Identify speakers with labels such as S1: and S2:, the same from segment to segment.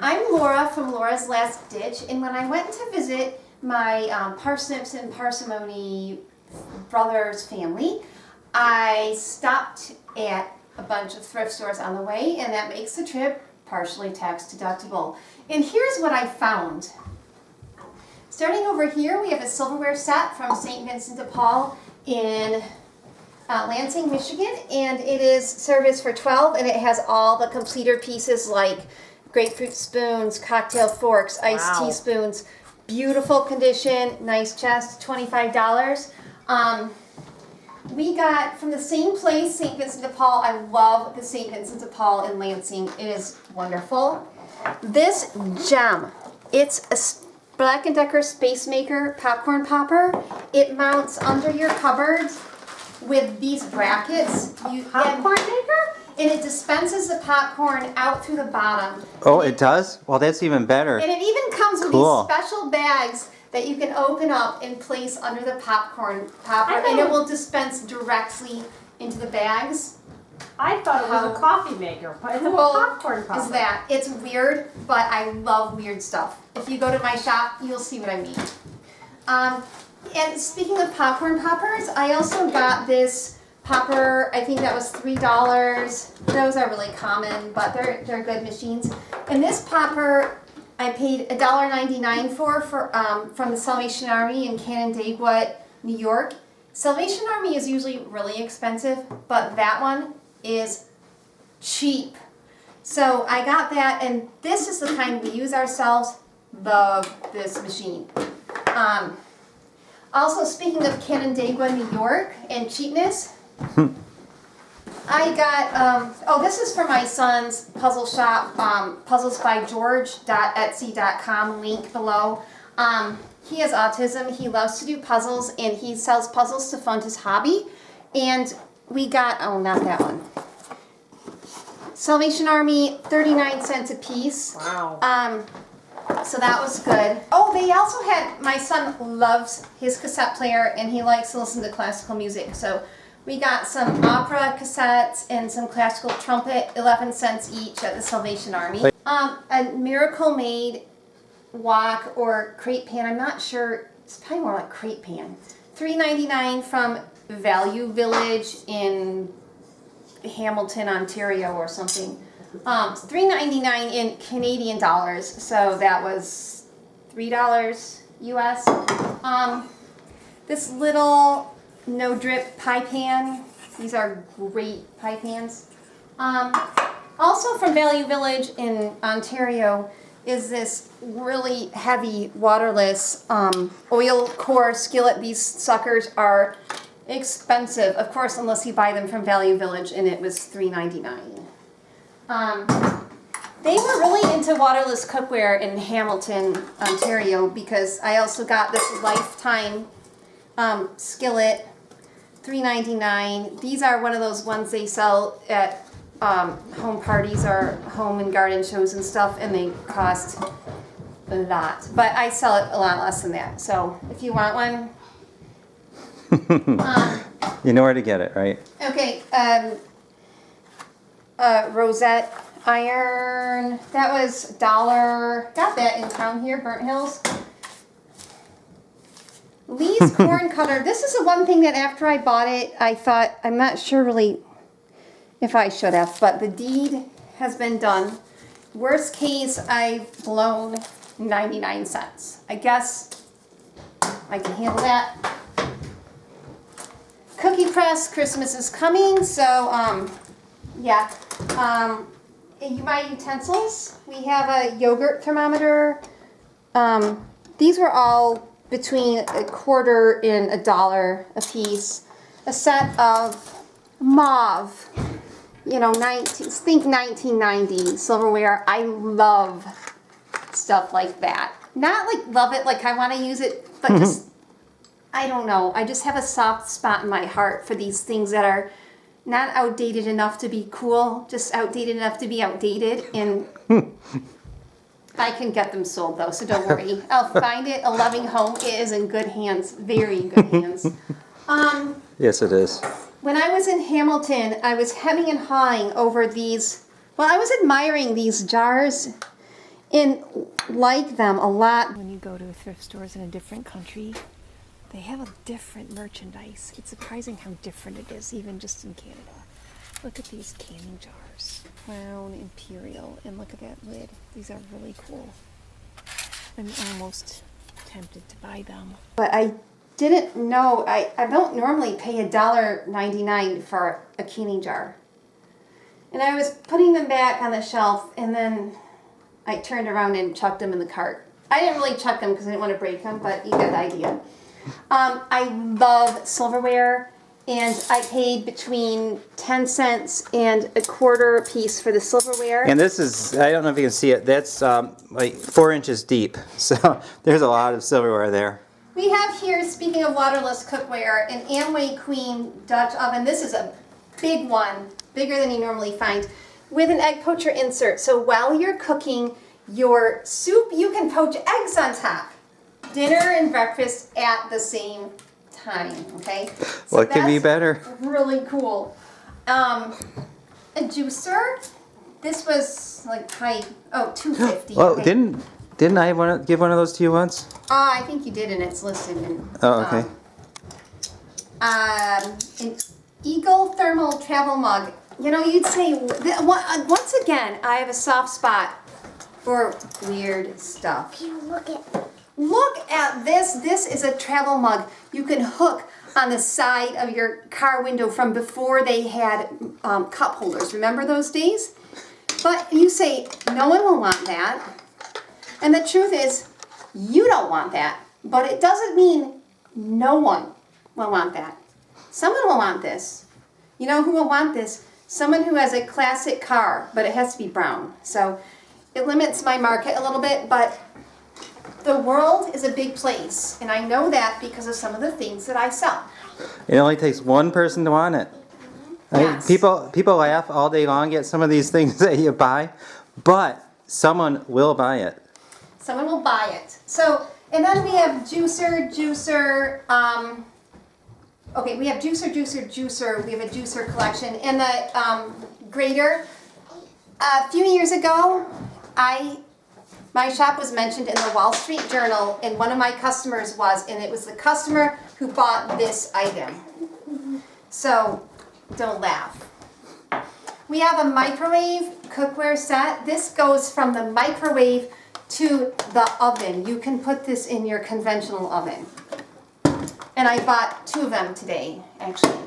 S1: I'm Laura from Laura's Last Ditch, and when I went to visit my Parsnips and Parsimony brother's family, I stopped at a bunch of thrift stores on the way, and that makes the trip partially tax deductible. And here's what I found. Starting over here, we have a silverware set from St. Vincent de Paul in Lansing, Michigan, and it is serviced for $12, and it has all the completer pieces like grapefruit spoons, cocktail forks, iced tea spoons. Beautiful condition, nice chest, $25. We got from the same place, St. Vincent de Paul. I love the St. Vincent de Paul in Lansing. It is wonderful. This gem, it's a Black & Decker Space Maker popcorn popper. It mounts under your cupboards with these brackets.
S2: Popcorn maker?
S1: And it dispenses the popcorn out through the bottom.
S3: Oh, it does? Well, that's even better.
S1: And it even comes with
S3: Cool.
S1: these special bags that you can open up and place under the popcorn popper, and it will dispense directly into the bags.
S2: I thought it was a coffee maker, but it's a
S1: Cool
S2: popcorn popper.
S1: is that? It's weird, but I love weird stuff. If you go to my shop, you'll see what I mean. And speaking of popcorn poppers, I also got this popper. I think that was $3. Those are really common, but they're good machines. And this popper, I paid $1.99 for from the Salvation Army in Canandaigua, New York. Salvation Army is usually really expensive, but that one is cheap. So I got that, and this is the kind we use ourselves. Love this machine. Also, speaking of Canandaigua, New York, and cheapness, I got, this is for my son's puzzle shop, puzzlesbygeorge.etsy.com, link below. He has autism, he loves to do puzzles, and he sells puzzles to fund his hobby. And we got, not that one. Salvation Army, 39 cents a piece.
S2: Wow.
S1: So that was good. Oh, they also had, my son loves his cassette player, and he likes to listen to classical music. So we got some opera cassettes and some classical trumpet, 11 cents each at the Salvation Army. A Miracle Made wok or crepe pan, I'm not sure, it's probably more like crepe pan. $3.99 from Value Village in Hamilton, Ontario or something. $3.99 in Canadian dollars, so that was $3 US. This little no drip pie pan, these are great pie pans. Also from Value Village in Ontario is this really heavy waterless oil core skillet. These suckers are expensive, of course, unless you buy them from Value Village, and it was $3.99. They were really into waterless cookware in Hamilton, Ontario, because I also got this Lifetime skillet, $3.99. These are one of those ones they sell at home parties or home and garden shows and stuff, and they cost a lot. But I sell it a lot less than that. So if you want one,
S3: You know where to get it, right?
S1: okay. Rosette iron. That was $1. Got that in town here, Burnt Hills. Lee's corn cutter. This is the one thing that after I bought it, I thought, I'm not sure really if I should have, but the deed has been done. Worst case, I've blown 99 cents. I guess I can handle that. Cookie press, Christmas is coming, so yeah. You buy utensils. We have a yogurt thermometer. These were all between $1 and $1 a piece. A set of mauve, think 1990 silverware. I love stuff like that. Not like love it, like I want to use it, but just, I don't know. I just have a soft spot in my heart for these things that are not outdated enough to be cool, just outdated enough to be outdated. And I can get them sold though, so don't worry. I'll find it a loving home. It is in good hands, very good hands.
S3: Yes, it is.
S1: When I was in Hamilton, I was hemming and hawing over these. Well, I was admiring these jars, and like them a lot. When you go to thrift stores in a different country, they have a different merchandise. It's surprising how different it is, even just in Canada. Look at these canning jars. Crown Imperial, and look at that lid. These are really cool. I'm almost tempted to buy them. But I didn't know, I don't normally pay $1.99 for a canning jar. And I was putting them back on the shelf, and then I turned around and chucked them in the cart. I didn't really chuck them because I didn't want to break them, but you get the idea. I love silverware, and I paid between 10 cents and a quarter a piece for the silverware.
S3: And this is, I don't know if you can see it, that's like 4 inches deep. So there's a lot of silverware there.
S1: We have here, speaking of waterless cookware, an Amway Queen Dutch oven. This is a big one, bigger than you normally find, with an egg poacher insert. So while you're cooking your soup, you can poach eggs on top. Dinner and breakfast at the same time, okay? So
S3: What could be better?
S1: Really cool. A juicer. This was like $2.50.
S3: Oh,
S1: okay.
S3: didn't I give one of those to you once?
S1: I think you did, and it's listed in.
S3: Oh, okay.
S1: An Eagle thermal travel mug. You know, you'd say, once again, I have a soft spot for weird stuff. Look at this. This is a travel mug. You can hook on the side of your car window from before they had cup holders. Remember those days? But you say, no one will want that. And the truth is, you don't want that. But it doesn't mean no one will want that. Someone will want this. You know who will want this? Someone who has a classic car, but it has to be brown. So it limits my market a little bit, but the world is a big place, and I know that because of some of the things that I sell.
S3: It only takes one person to want it.
S1: Yes.
S3: People laugh all day long at some of these things that you buy, but someone will buy it.
S1: Someone will buy it. So, and then we have juicer. Okay, we have juicer. We have a juicer collection. And the grater. A few years ago, my shop was mentioned in the Wall Street Journal, and one of my customers was, and it was the customer who bought this item. So, don't laugh. We have a microwave cookware set. This goes from the microwave to the oven. You can put this in your conventional oven. And I bought 2 of them today, actually.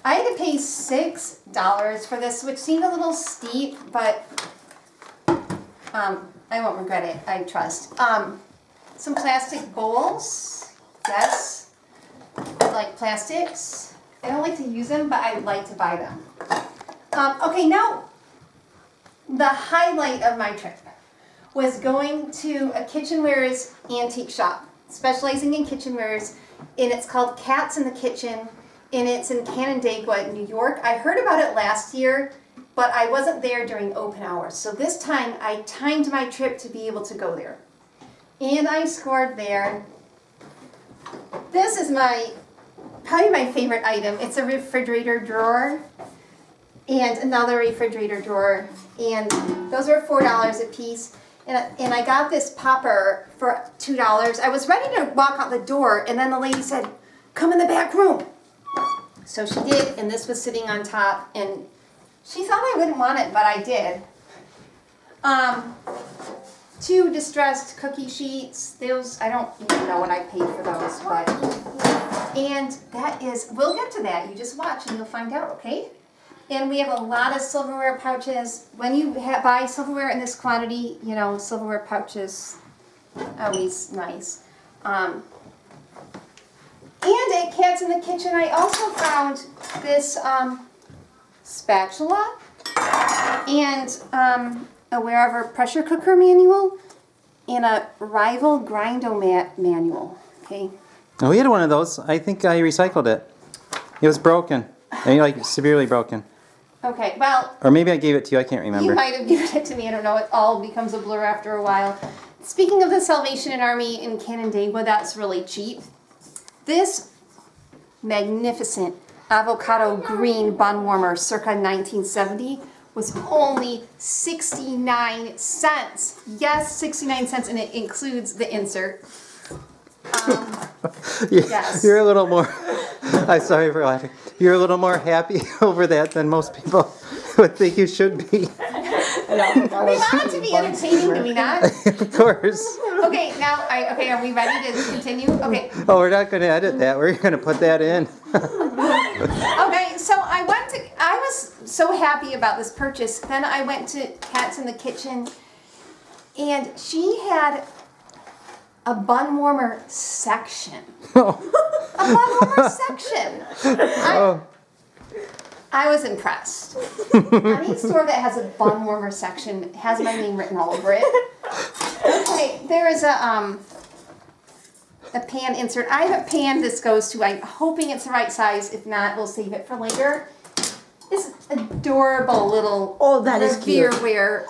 S1: I had to pay $6 for this, which seemed a little steep, but I won't regret it, I trust. Some plastic bowls. Yes, I like plastics. I don't like to use them, but I like to buy them. Okay, now the highlight of my trip was going to a kitchenwares antique shop, specializing in kitchenwares, and it's called Cats in the Kitchen, and it's in Canandaigua, New York. I heard about it last year, but I wasn't there during open hours. So this time I timed my trip to be able to go there. And I scored there. This is probably my favorite item. It's a refrigerator drawer and another refrigerator drawer. And those were $4 a piece. And I got this popper for $2. I was ready to walk out the door, and then the lady said, "Come in the back room." So she did, and this was sitting on top, and she thought I wouldn't want it, but I did. 2 distressed cookie sheets. Those, I don't even know what I paid for those, but, and that is, we'll get to that. You just watch and you'll find out, okay? And we have a lot of silverware pouches. When you buy silverware in this quantity, you know, silverware pouches, always nice. And at Cats in the Kitchen, I also found this spatula and a Wherever pressure cooker manual and a Rival Grindomat manual. Okay.
S3: Oh, we had one of those. I think I recycled it. It was broken. I mean, like severely broken.
S1: Okay, well.
S3: Or maybe I gave it to you. I can't remember.
S1: You might have given it to me. I don't know. It all becomes a blur after a while. Speaking of the Salvation Army in Canandaigua, that's really cheap. This magnificent avocado green bun warmer circa 1970 was only 69 cents. Yes, 69 cents, and it includes the insert. Yes.
S3: You're a little more, I'm sorry for laughing. You're a little more happy over that than most people would think you should be.
S1: We want it to be entertaining, do we not?
S3: Of course.
S1: Okay, now, are we ready to continue? Okay.
S3: Oh, we're not going to edit that. We're going to put that in.
S1: Okay, so I was so happy about this purchase. Then I went to Cats in the Kitchen, and she had a bun warmer section.
S3: Oh.
S1: A bun warmer section.
S3: Oh.
S1: I was impressed. Any store that has a bun warmer section has my name written all over it. Okay, there is a pan insert. I have a pan this goes to. I'm hoping it's the right size. If not, we'll save it for later. This adorable little
S2: that is cute.
S1: Revereware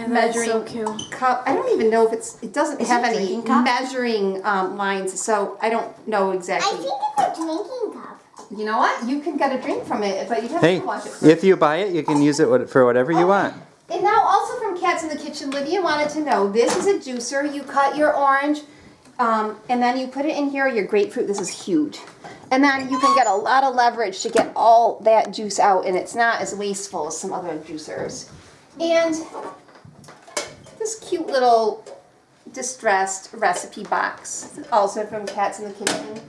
S1: measuring
S2: so cute.
S1: cup. I don't even know if it doesn't have
S2: it a
S1: any
S2: drinking cup?
S1: measuring lines, so I don't know exactly.
S4: I think it's a drinking cup.
S1: You know what? You can get a drink from it, but you have
S3: Hey,
S1: to wash it first.
S3: if you buy it, you can use it for whatever you want.
S1: And now also from Cats in the Kitchen, Lydia wanted to know, this is a juicer. You cut your orange, and then you put it in here, your grapefruit. This is huge. And then you can get a lot of leverage to get all that juice out, and it's not as wasteful as some other juicers. And this cute little distressed recipe box, also from Cats in the Kitchen.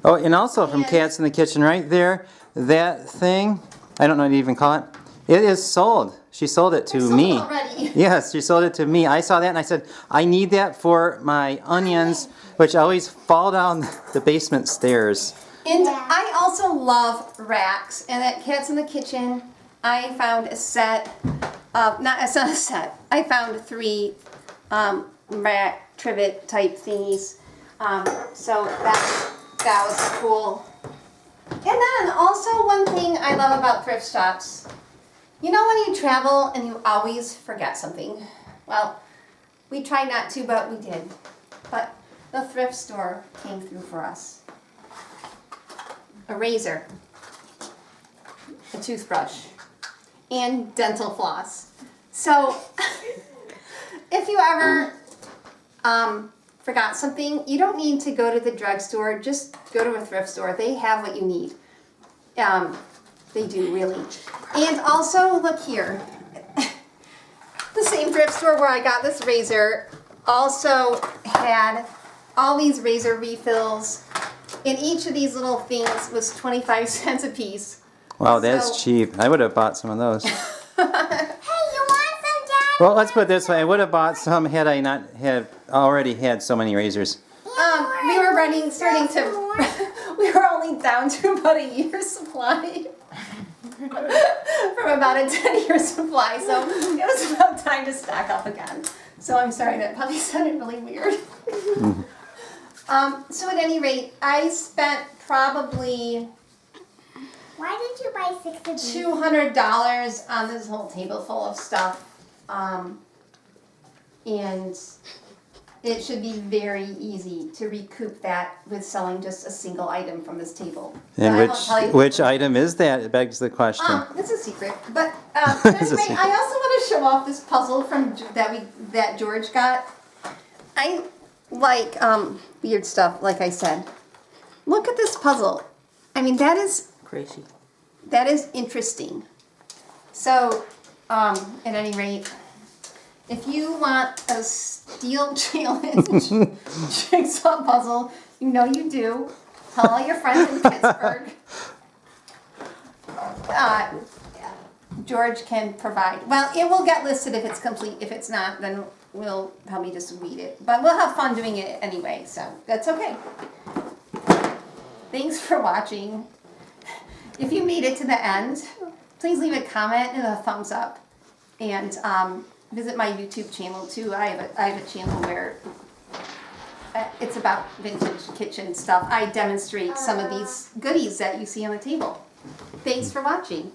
S3: Oh, and also from
S1: And-
S3: Cats in the Kitchen right there, that thing, I don't know what to even call it. It is sold. She sold it to
S1: Sold
S3: me.
S1: already.
S3: Yes, she sold it to me. I saw that and I said, I need that for my onions, which always fall down the basement stairs.
S1: And
S4: Yeah.
S1: I also love racks. And at Cats in the Kitchen, I found a set of, it's not a set, I found 3 rack trivet type thingies. So that was cool. And then also one thing I love about thrift shops, you know when you travel and you always forget something? Well, we try not to, but we did. But the thrift store came through for us. A razor, a toothbrush, and dental floss. So, if you ever forgot something, you don't need to go to the drugstore. Just go to a thrift store. They have what you need. They do, really. And also, look here. The same thrift store where I got this razor also had all these razor refills. And each of these little things was 25 cents a piece.
S3: Wow, that's
S1: So-
S3: cheap. I would have bought some of those.
S4: Hey, you want some, Dad?
S3: Well, let's put it this way. I would have bought some had I not had already had so many razors.
S1: We were we were only down to about a year's supply. From about a 10-year supply, so it was about time to stock up again. So I'm sorry, that probably sounded really weird. So at any rate, I spent probably
S4: Why did you buy 6 of these?
S1: $200 on this whole table full of stuff. And it should be very easy to recoup that with selling just a single item from this table.
S3: And
S1: So I won't tell you-
S3: which item is that? It begs the question.
S1: It's a secret. But at
S3: It's a
S1: any rate,
S3: secret.
S1: I also want to show off this puzzle from that George got. I like weird stuff, like I said. Look at this puzzle. I mean, that is
S2: Crazy.
S1: that is interesting. So, at any rate, if you want a steel challenge jigsaw puzzle, you know you do. Tell all your friends in Pittsburgh. George can provide. Well, it will get listed if it's complete. If it's not, then we'll probably just weed it. But we'll have fun doing it anyway, so that's okay. Thanks for watching. If you made it to the end, please leave a comment and a thumbs up. And visit my YouTube channel too. I have a channel where it's about vintage kitchen stuff. I demonstrate some of these goodies that you see on the table. Thanks for watching.